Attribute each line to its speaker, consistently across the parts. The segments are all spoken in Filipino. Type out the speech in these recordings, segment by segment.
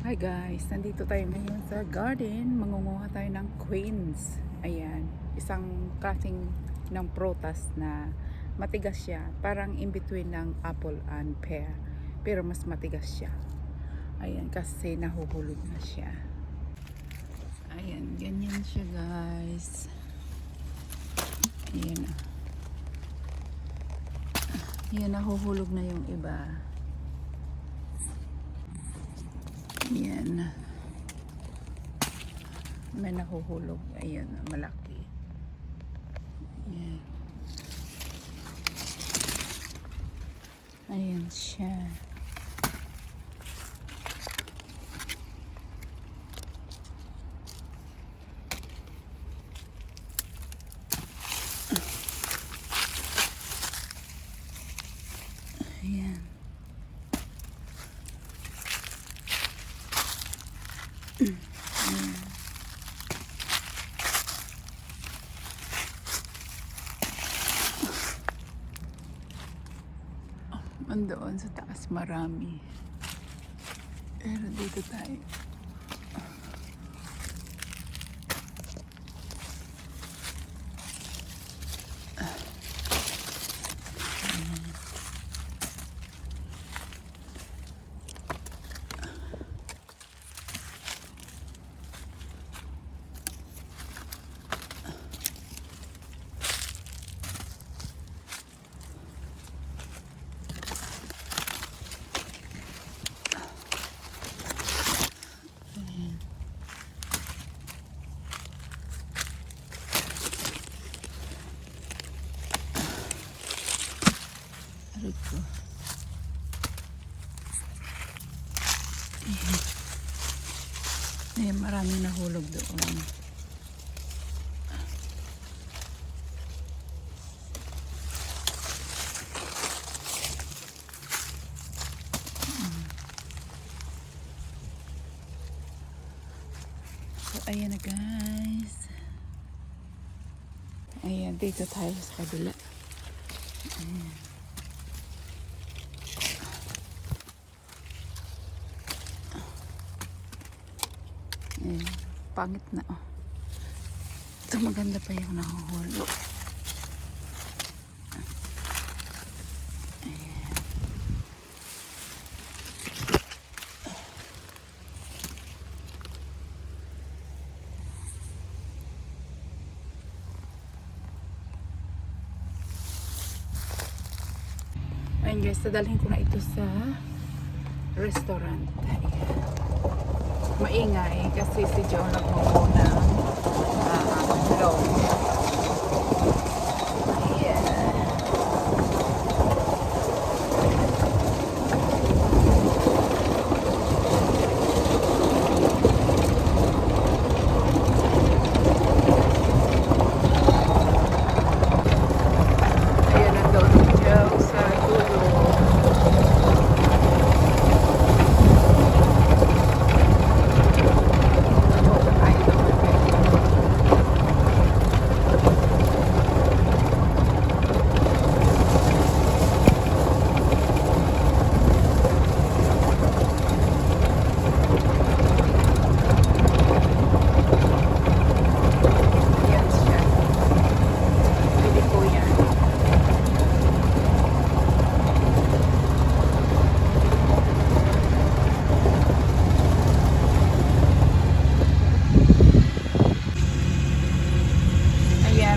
Speaker 1: Hi guys, nandito tayo ngayon sa garden. Mangunguha tayo ng queens. Ayan, isang klaseng ng prutas na matigas siya. Parang in between ng apple and pear. Pero mas matigas siya. Ayan, kasi nahuhulog na siya. Ayan, ganyan siya guys. Ayan. Ayan, nahuhulog na yung iba. Ayan. May nahuhulog. Ayan, malaki. Ayan. Ayan siya. Ayan. Andoon sa taas marami. Pero dito tayo. Rito. Ayan, maraming nahulog doon. So, ayan na guys. Ayan, dito tayo sa kabila. Ayan. Ayan, pangit na oh. Ito maganda pa yung nahuhulog. Ayan. Ayan guys, dadalhin ko na ito sa restaurant. Ayan. Maingay kasi si Joe nagmumuna hello. Ayan. Ayan, nandun si Joe sa dulo.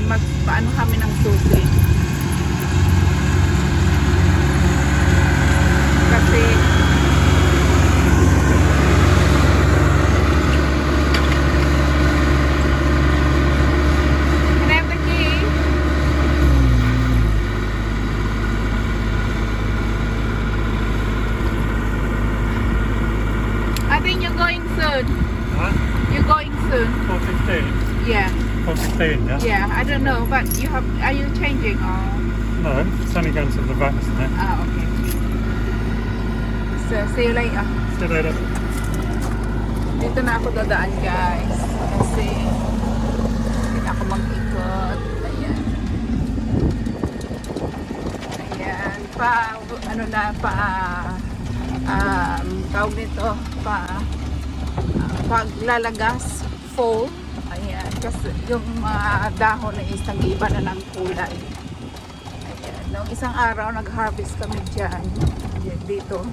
Speaker 1: Magpaano kami ng susi kasi can I have the key? I think you're going soon.
Speaker 2: Huh?
Speaker 1: You're going soon.
Speaker 2: 4:15.
Speaker 1: Yeah.
Speaker 2: 4:15, yeah?
Speaker 1: Yeah, I don't know, but are you changing or?
Speaker 2: No, it's only going to the vat, isn't it?
Speaker 1: Ah, okay. So, see you later.
Speaker 2: See you later.
Speaker 1: Dito na ako dadaan guys. Kasi, hindi na ako mag-ikot. Ayan. Ayan. Tawag nito, paglalagas fall. Ayan, kasi yung mga dahon na is nag-iba na ng kulay. Ayan, nung isang araw nag-harvest kami dyan, dito,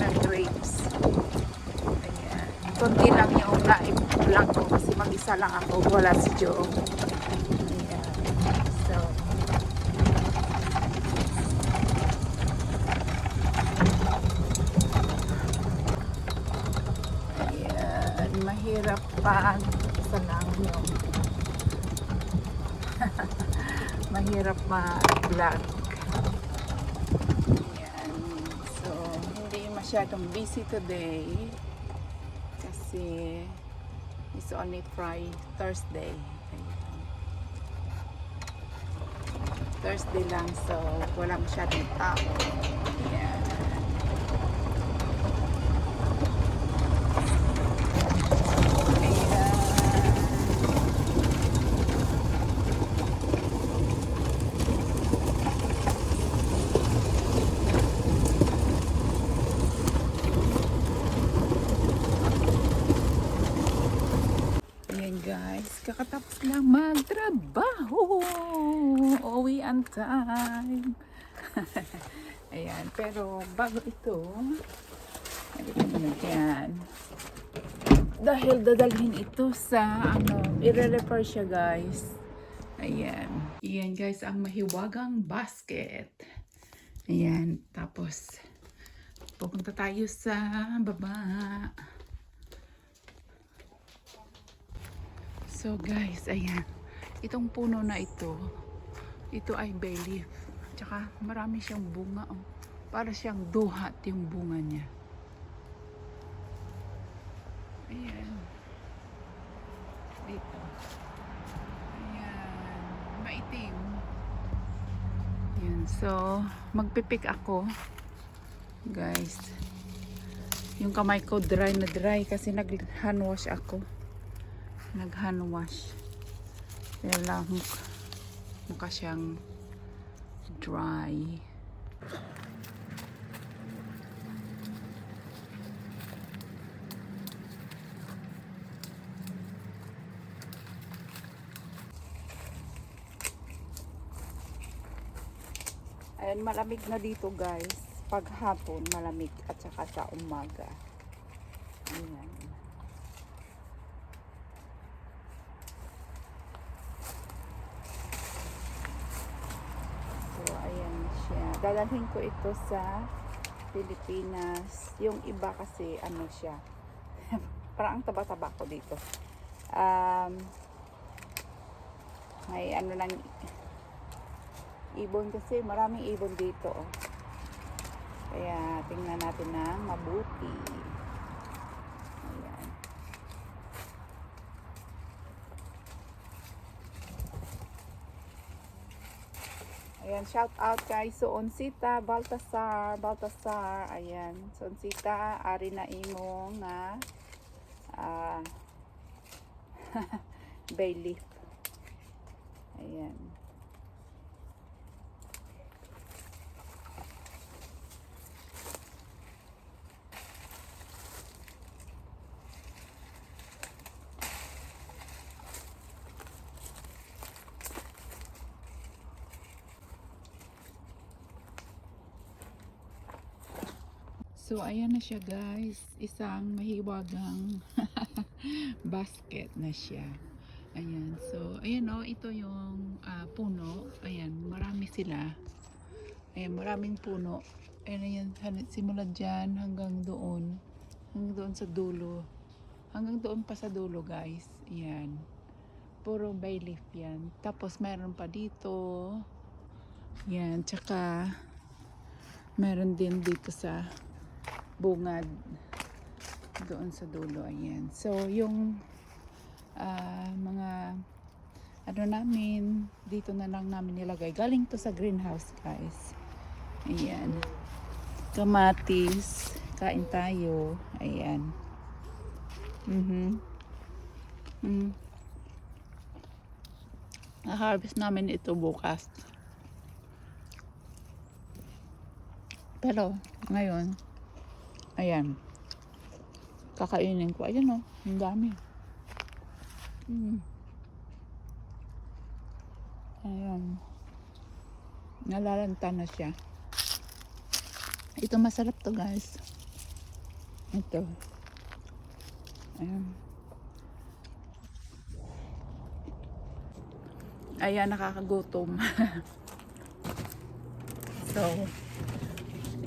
Speaker 1: ng grapes. Ayan, konti lang yung na-vlog ko kasi mag-isa lang ako, wala si Joe. Ayan, so, ayan, mahirap pag isa lang yung mahirap mag-vlog. Ayan. So, hindi masyadong busy today kasi it's only Thursday. Ayan. Thursday lang, so walang masyadong tao. Ayan. Ayan guys, kakatapos lang magtrabaho. Uwi on time. Ayan, pero bago ito, halika muna dyan. Dahil dadalhin ito sa, i-repair siya guys. Ayan. Ayan guys, ang mahiwagang basket. Ayan, tapos pupunta tayo sa baba. So guys, ayan. Itong puno na ito ay bay leaf. Tsaka marami siyang bunga. Oh. Para siyang duhat yung bunga niya. Ayan. Dito. Ayan. Maitim. Ayan. So, magpipick ako. Guys. Yung kamay ko dry na dry kasi nag-hand wash ako. Nag-hand wash. Kaya lang mukha siyang dry. Ayan, malamig na dito guys. Pag hapon, malamig at saka sa umaga. Ayan. Dadalhin ko ito sa Pilipinas. Yung iba kasi ano siya. Parang ang taba-taba ko dito. May ano lang ibon kasi maraming ibon dito. Oh. Kaya tingnan natin na mabuti. Ayan. Ayan, shout out kay Suonsita Baltasar. Ayan, Suonsita, ari na imo nga bay leaf. Ayan. So, ayan na siya guys. Isang mahiwagang basket na siya. Ayan. So, ayan o. Ito yung puno. Ayan. Marami sila. Ayan. Maraming puno. Ayan. Simula dyan hanggang doon. Hanggang doon sa dulo. Hanggang doon pa sa dulo guys. Ayan. Puro bay leaf yan. Tapos mayroon pa dito. Ayan. Tsaka meron din dito sa bungad doon sa dulo. Ayan. So, yung mga ano namin, dito na lang namin nilagay. Galing to sa greenhouse, guys. Ayan. Kamatis. Kain tayo. Ayan. Na-harvest namin ito bukas. Pero, ngayon, ayan. Kakainin ko. Ayan o, ang dami. Ayan. Nalalanta na siya. Ito masarap to guys. Ito. Ayan. Ayan, nakakagutom. So,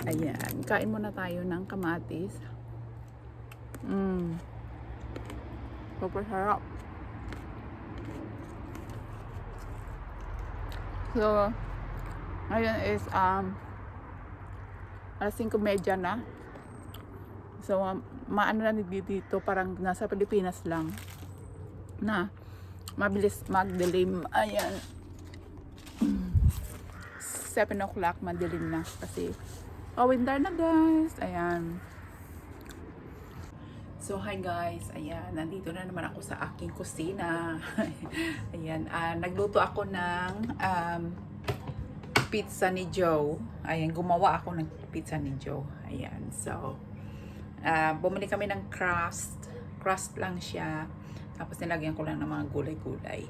Speaker 1: ayan. Kain muna tayo ng kamatis. Super sarap. So, ngayon is alas 5:30 na. So, maano na dito, parang nasa Pilipinas lang na mabilis magdilim. Ayan. 7 o'clock madilim na kasi winter na guys. Ayan. So, hi guys. Ayan, nandito na naman ako sa aking kusina. Ayan, nagluto ako ng pizza ni Joe. Ayan, gumawa ako ng pizza ni Joe. Ayan, so, bumili kami ng crust. Crust lang siya. Tapos nilagyan ko lang ng mga gulay-gulay.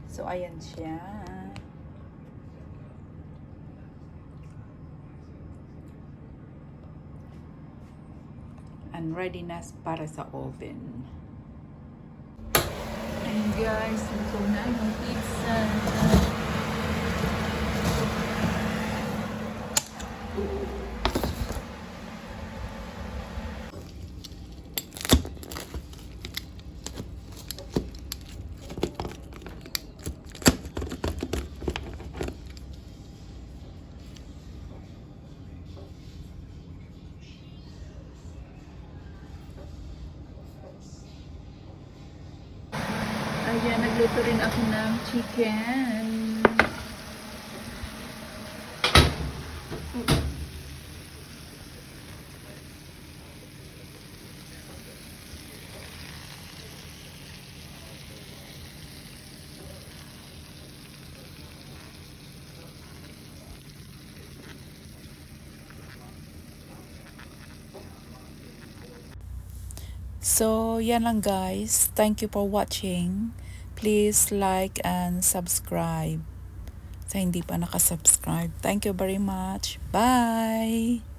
Speaker 1: So, ayan siya. And ready na para sa oven. And guys, ito na yung pizza. Ayan, nagluto rin ako ng chicken. So, yan lang guys. Thank you for watching. Please like and subscribe sa hindi pa nakasubscribe. Thank you very much. Bye!